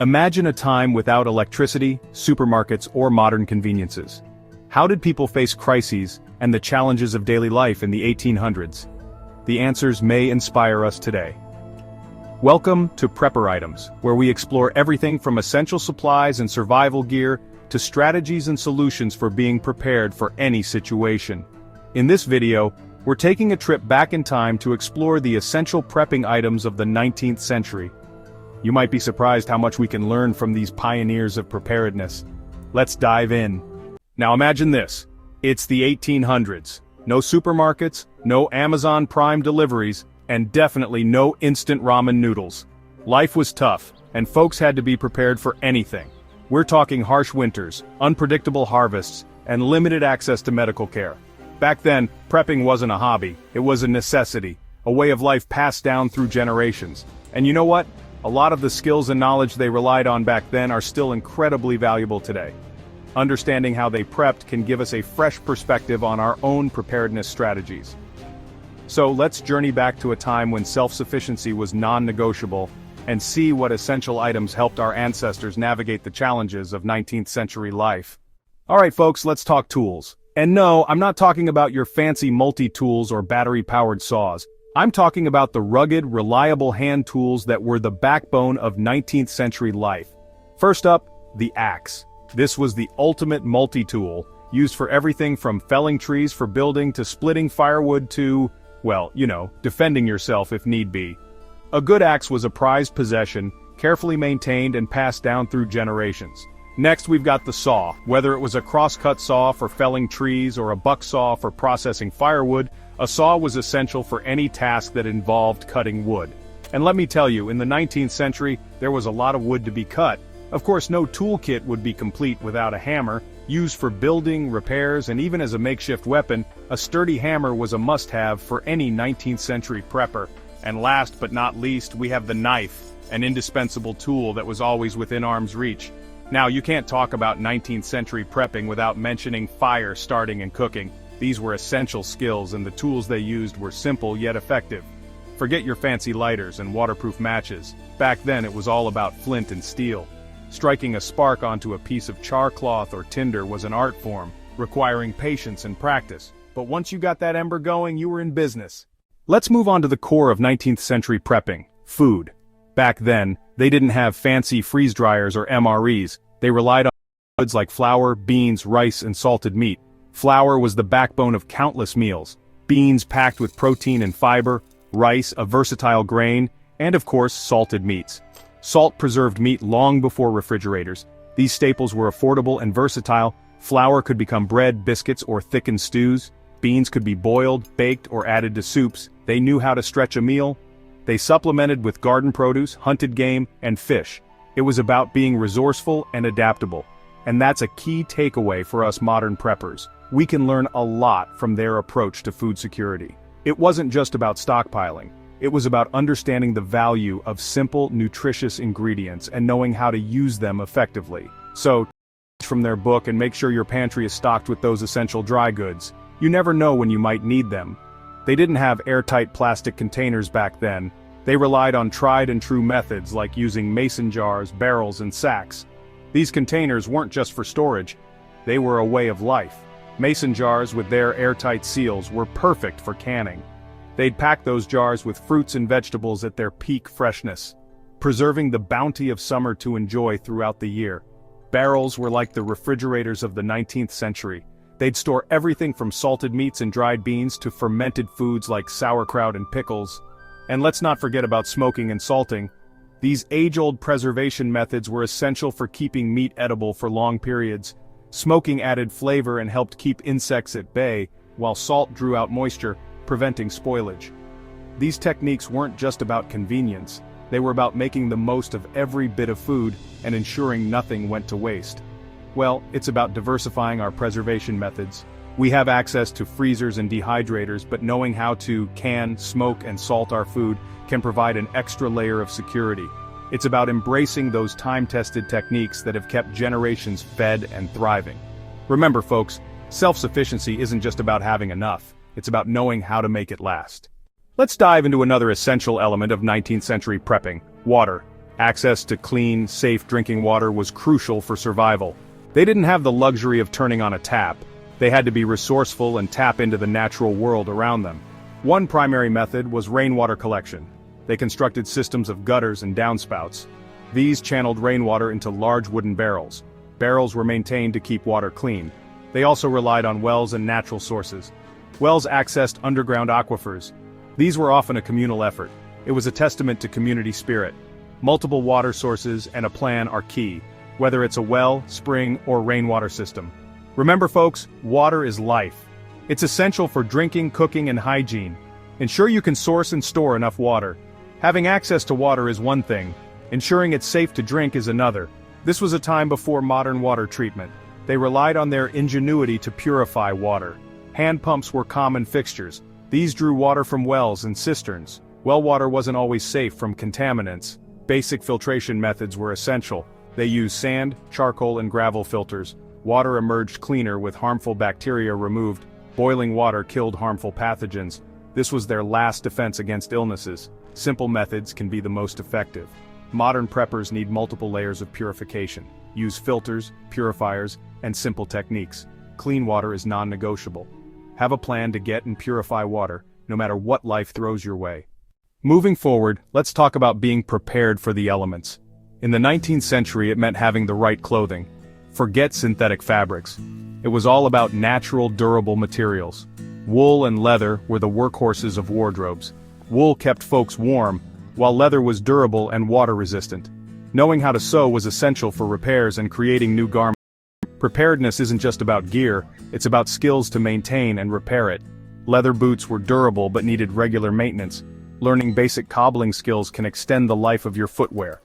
Imagine a time without electricity, supermarkets, or modern conveniences. How did people face crises and the challenges of daily life in the 1800s? The answers may inspire us today. Welcome to Prepper Items, where we explore everything from essential supplies and survival gear to strategies and solutions for being prepared for any situation. In this video, we're taking a trip back in time to explore the essential prepping items of the 19th century. You might be surprised how much we can learn from these pioneers of preparedness. Let's dive in. Now imagine this. It's the 1800s. No supermarkets, no Amazon Prime deliveries, and definitely no instant ramen noodles. Life was tough, and folks had to be prepared for anything. We're talking harsh winters, unpredictable harvests, and limited access to medical care. Back then, prepping wasn't a hobby, it was a necessity, a way of life passed down through generations. And you know what? A lot of the skills and knowledge they relied on back then are still incredibly valuable today. Understanding how they prepped can give us a fresh perspective on our own preparedness strategies. So let's journey back to a time when self-sufficiency was non-negotiable and see what essential items helped our ancestors navigate the challenges of 19th century life. Alright folks, let's talk tools. And no, I'm not talking about your fancy multi-tools or battery-powered saws. I'm talking about the rugged, reliable hand tools that were the backbone of 19th century life. First up, the axe. This was the ultimate multi-tool, used for everything from felling trees for building to splitting firewood to, well, defending yourself if need be. A good axe was a prized possession, carefully maintained and passed down through generations. Next we've got the saw. Whether it was a cross-cut saw for felling trees or a buck saw for processing firewood, a saw was essential for any task that involved cutting wood. And let me tell you, in the 19th century, there was a lot of wood to be cut. Of course, no toolkit would be complete without a hammer. Used for building, repairs, and even as a makeshift weapon, a sturdy hammer was a must-have for any 19th century prepper. And last but not least, we have the knife, an indispensable tool that was always within arm's reach. Now, you can't talk about 19th century prepping without mentioning fire starting and cooking. These were essential skills, and the tools they used were simple yet effective. Forget your fancy lighters and waterproof matches. Back then it was all about flint and steel. Striking a spark onto a piece of char cloth or tinder was an art form, requiring patience and practice. But once you got that ember going, you were in business. Let's move on to the core of 19th century prepping: food. Back then, they didn't have fancy freeze dryers or MREs. They relied on goods like flour, beans, rice, and salted meat. Flour was the backbone of countless meals. Beans packed with protein and fiber, rice, a versatile grain, and of course, salted meats. Salt preserved meat long before refrigerators. These staples were affordable and versatile. Flour could become bread, biscuits, or thickened stews. Beans could be boiled, baked, or added to soups. They knew how to stretch a meal. They supplemented with garden produce, hunted game, and fish. It was about being resourceful and adaptable. And that's a key takeaway for us modern preppers. We can learn a lot from their approach to food security. It wasn't just about stockpiling. It was about understanding the value of simple, nutritious ingredients and knowing how to use them effectively. So, from their book and make sure your pantry is stocked with those essential dry goods. You never know when you might need them. They didn't have airtight plastic containers back then. They relied on tried and true methods like using mason jars, barrels, and sacks. These containers weren't just for storage. They were a way of life. Mason jars with their airtight seals were perfect for canning. They'd pack those jars with fruits and vegetables at their peak freshness, preserving the bounty of summer to enjoy throughout the year. Barrels were like the refrigerators of the 19th century. They'd store everything from salted meats and dried beans to fermented foods like sauerkraut and pickles. And let's not forget about smoking and salting. These age-old preservation methods were essential for keeping meat edible for long periods. Smoking added flavor and helped keep insects at bay, while salt drew out moisture, preventing spoilage. These techniques weren't just about convenience. They were about making the most of every bit of food and ensuring nothing went to waste. Well, it's about diversifying our preservation methods. We have access to freezers and dehydrators, but knowing how to can, smoke, and salt our food can provide an extra layer of security. It's about embracing those time-tested techniques that have kept generations fed and thriving. Remember folks, self-sufficiency isn't just about having enough, it's about knowing how to make it last. Let's dive into another essential element of 19th century prepping: water. Access to clean, safe drinking water was crucial for survival. They didn't have the luxury of turning on a tap. They had to be resourceful and tap into the natural world around them. One primary method was rainwater collection. They constructed systems of gutters and downspouts. These channeled rainwater into large wooden barrels. Barrels were maintained to keep water clean. They also relied on wells and natural sources. Wells accessed underground aquifers. These were often a communal effort. It was a testament to community spirit. Multiple water sources and a plan are key, whether it's a well, spring, or rainwater system. Remember folks, water is life. It's essential for drinking, cooking, and hygiene. Ensure you can source and store enough water. Having access to water is one thing. Ensuring it's safe to drink is another. This was a time before modern water treatment. They relied on their ingenuity to purify water. Hand pumps were common fixtures. These drew water from wells and cisterns. Well water wasn't always safe from contaminants. Basic filtration methods were essential. They used sand, charcoal, and gravel filters. Water emerged cleaner with harmful bacteria removed. Boiling water killed harmful pathogens. This was their last defense against illnesses. Simple methods can be the most effective. Modern preppers need multiple layers of purification. Use filters, purifiers, and simple techniques. Clean water is non-negotiable. Have a plan to get and purify water, no matter what life throws your way. Moving forward, let's talk about being prepared for the elements. In the 19th century, it meant having the right clothing. Forget synthetic fabrics. It was all about natural, durable materials. Wool and leather were the workhorses of wardrobes. Wool kept folks warm, while leather was durable and water-resistant. Knowing how to sew was essential for repairs and creating new garments. Preparedness isn't just about gear, it's about skills to maintain and repair it. Leather boots were durable but needed regular maintenance. Learning basic cobbling skills can extend the life of your footwear.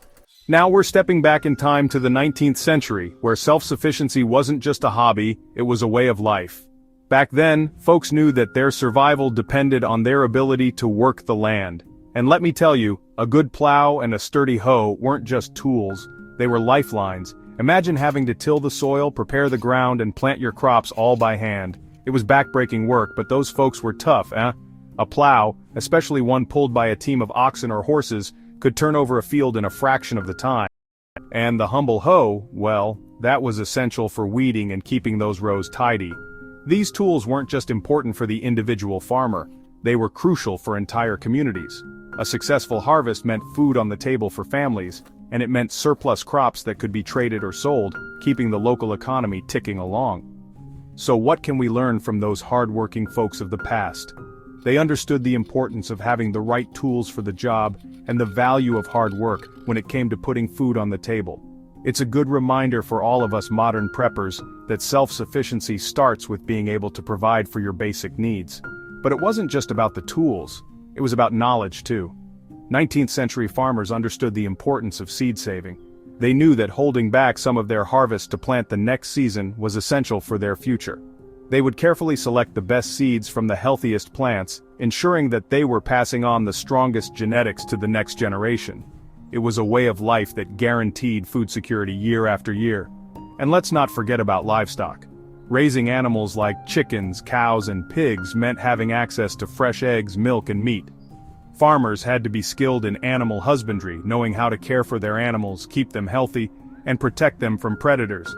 Now we're stepping back in time to the 19th century, where self-sufficiency wasn't just a hobby, it was a way of life. Back then, folks knew that their survival depended on their ability to work the land. And let me tell you, a good plow and a sturdy hoe weren't just tools, they were lifelines. Imagine having to till the soil, prepare the ground, and plant your crops all by hand. It was backbreaking work, but those folks were tough, eh? A plow, especially one pulled by a team of oxen or horses, could turn over a field in a fraction of the time. And the humble hoe, well, that was essential for weeding and keeping those rows tidy. These tools weren't just important for the individual farmer, they were crucial for entire communities. A successful harvest meant food on the table for families, and it meant surplus crops that could be traded or sold, keeping the local economy ticking along. So what can we learn from those hard-working folks of the past? They understood the importance of having the right tools for the job and the value of hard work when it came to putting food on the table. It's a good reminder for all of us modern preppers that self-sufficiency starts with being able to provide for your basic needs. But it wasn't just about the tools, it was about knowledge too. 19th century farmers understood the importance of seed saving. They knew that holding back some of their harvest to plant the next season was essential for their future. They would carefully select the best seeds from the healthiest plants, ensuring that they were passing on the strongest genetics to the next generation. It was a way of life that guaranteed food security year after year. And let's not forget about livestock. Raising animals like chickens, cows, and pigs meant having access to fresh eggs, milk, and meat. Farmers had to be skilled in animal husbandry, knowing how to care for their animals, keep them healthy, and protect them from predators.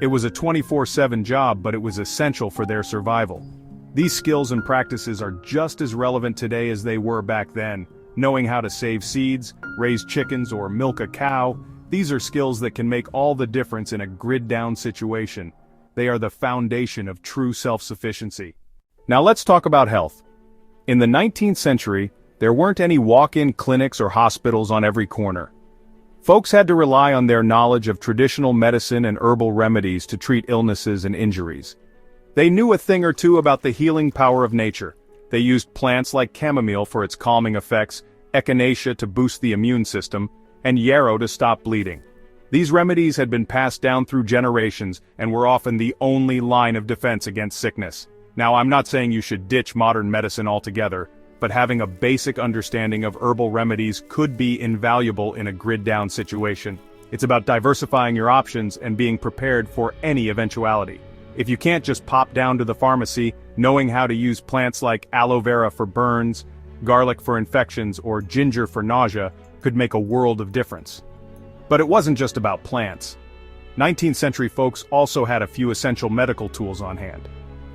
It was a 24/7 job, but it was essential for their survival. These skills and practices are just as relevant today as they were back then. Knowing how to save seeds, raise chickens, or milk a cow, these are skills that can make all the difference in a grid-down situation. They are the foundation of true self-sufficiency. Now let's talk about health. In the 19th century, there weren't any walk-in clinics or hospitals on every corner. Folks had to rely on their knowledge of traditional medicine and herbal remedies to treat illnesses and injuries. They knew a thing or two about the healing power of nature. They used plants like chamomile for its calming effects, echinacea to boost the immune system, and yarrow to stop bleeding. These remedies had been passed down through generations and were often the only line of defense against sickness. Now, I'm not saying you should ditch modern medicine altogether, but having a basic understanding of herbal remedies could be invaluable in a grid-down situation. It's about diversifying your options and being prepared for any eventuality. If you can't just pop down to the pharmacy, knowing how to use plants like aloe vera for burns, garlic for infections, or ginger for nausea could make a world of difference. But it wasn't just about plants. 19th century folks also had a few essential medical tools on hand.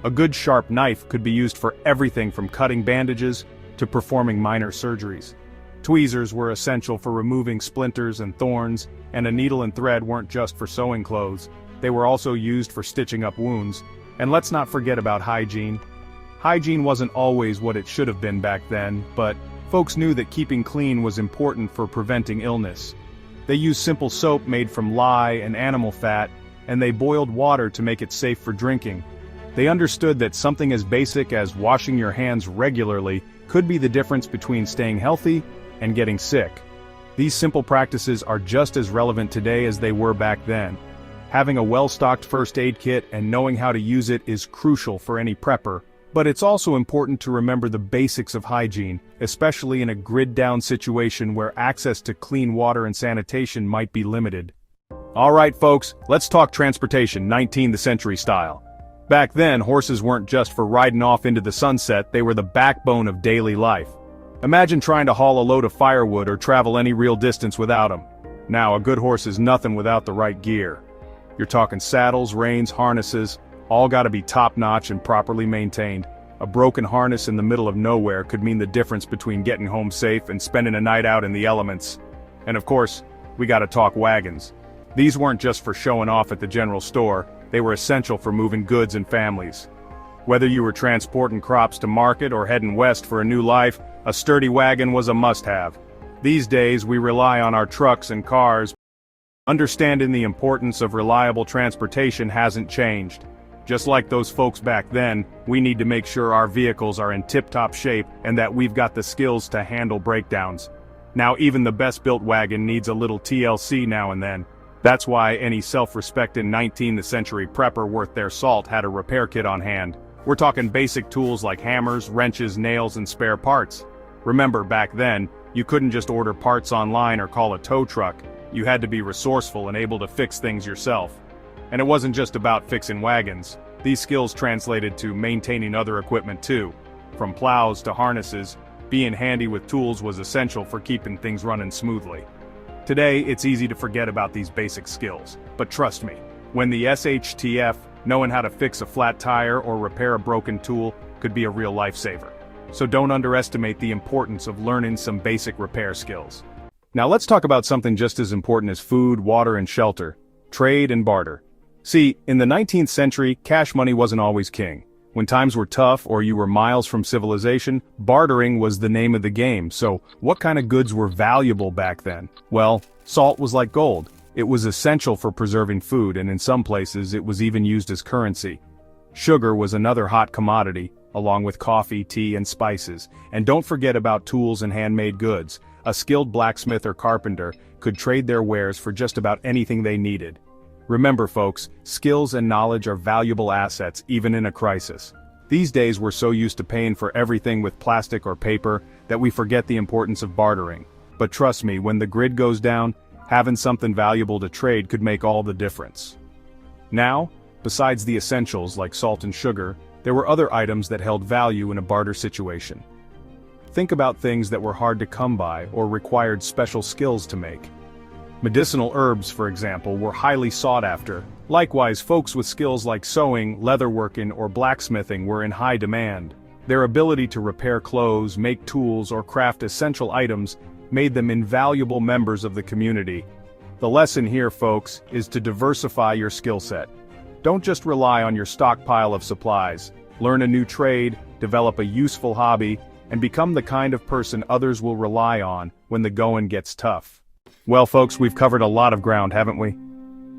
A good sharp knife could be used for everything from cutting bandages to performing minor surgeries. Tweezers were essential for removing splinters and thorns, and a needle and thread weren't just for sewing clothes, they were also used for stitching up wounds. And let's not forget about hygiene. Hygiene wasn't always what it should have been back then, but folks knew that keeping clean was important for preventing illness. They used simple soap made from lye and animal fat, and they boiled water to make it safe for drinking. They understood that something as basic as washing your hands regularly could be the difference between staying healthy and getting sick. These simple practices are just as relevant today as they were back then. Having a well-stocked first aid kit and knowing how to use it is crucial for any prepper, but it's also important to remember the basics of hygiene, especially in a grid-down situation where access to clean water and sanitation might be limited. Alright folks, let's talk transportation 19th century style. Back then, horses weren't just for riding off into the sunset, they were the backbone of daily life. Imagine trying to haul a load of firewood or travel any real distance without them. Now, a good horse is nothing without the right gear. You're talking saddles, reins, harnesses, all gotta be top-notch and properly maintained. A broken harness in the middle of nowhere could mean the difference between getting home safe and spending a night out in the elements. And of course, we gotta talk wagons. These weren't just for showing off at the general store, they were essential for moving goods and families. Whether you were transporting crops to market or heading west for a new life, a sturdy wagon was a must-have. These days, we rely on our trucks and cars. Understanding the importance of reliable transportation hasn't changed. Just like those folks back then, we need to make sure our vehicles are in tip-top shape and that we've got the skills to handle breakdowns. Now even the best-built wagon needs a little TLC now and then. That's why any self-respecting 19th century prepper worth their salt had a repair kit on hand. We're talking basic tools like hammers, wrenches, nails, and spare parts. Remember, back then, you couldn't just order parts online or call a tow truck. You had to be resourceful and able to fix things yourself. And it wasn't just about fixing wagons. These skills translated to maintaining other equipment too. From plows to harnesses, being handy with tools was essential for keeping things running smoothly. Today, it's easy to forget about these basic skills. But trust me, when the shtf, knowing how to fix a flat tire or repair a broken tool, could be a real lifesaver. So don't underestimate the importance of learning some basic repair skills. Now let's talk about something just as important as food, water, and shelter: trade and barter. See, in the 19th century, cash money wasn't always king. When times were tough or you were miles from civilization, bartering was the name of the game. So, what kind of goods were valuable back then? Well, salt was like gold. It was essential for preserving food, and in some places it was even used as currency. Sugar was another hot commodity, along with coffee, tea, and spices. And don't forget about tools and handmade goods. A skilled blacksmith or carpenter could trade their wares for just about anything they needed. Remember folks, skills and knowledge are valuable assets even in a crisis. These days we're so used to paying for everything with plastic or paper that we forget the importance of bartering. But trust me, when the grid goes down, having something valuable to trade could make all the difference. Now, besides the essentials like salt and sugar, there were other items that held value in a barter situation. Think about things that were hard to come by or required special skills to make. Medicinal herbs, for example, were highly sought after. Likewise, folks with skills like sewing, leatherworking, or blacksmithing were in high demand. Their ability to repair clothes, make tools, or craft essential items made them invaluable members of the community. The lesson here, folks, is to diversify your skill set. Don't just rely on your stockpile of supplies. Learn a new trade, develop a useful hobby, and become the kind of person others will rely on when the going gets tough. Well folks, we've covered a lot of ground, haven't we?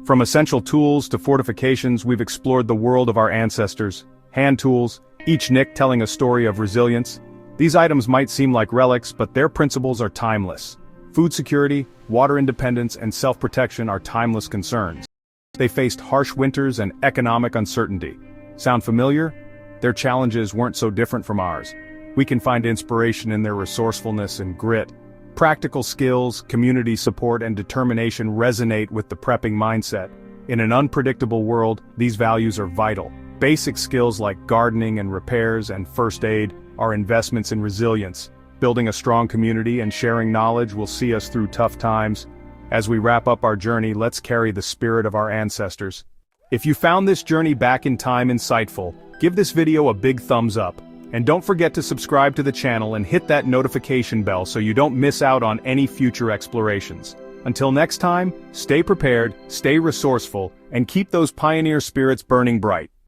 From essential tools to fortifications, we've explored the world of our ancestors. Hand tools, each nick telling a story of resilience. These items might seem like relics, but their principles are timeless. Food security, water independence, and self-protection are timeless concerns. They faced harsh winters and economic uncertainty. Sound familiar? Their challenges weren't so different from ours. We can find inspiration in their resourcefulness and grit. Practical skills, community support, and determination resonate with the prepping mindset. In an unpredictable world, these values are vital. Basic skills like gardening and repairs and first aid are investments in resilience. Building a strong community and sharing knowledge will see us through tough times. As we wrap up our journey, let's carry the spirit of our ancestors. If you found this journey back in time insightful, give this video a big thumbs up. And don't forget to subscribe to the channel and hit that notification bell so you don't miss out on any future explorations. Until next time, stay prepared, stay resourceful, and keep those pioneer spirits burning bright.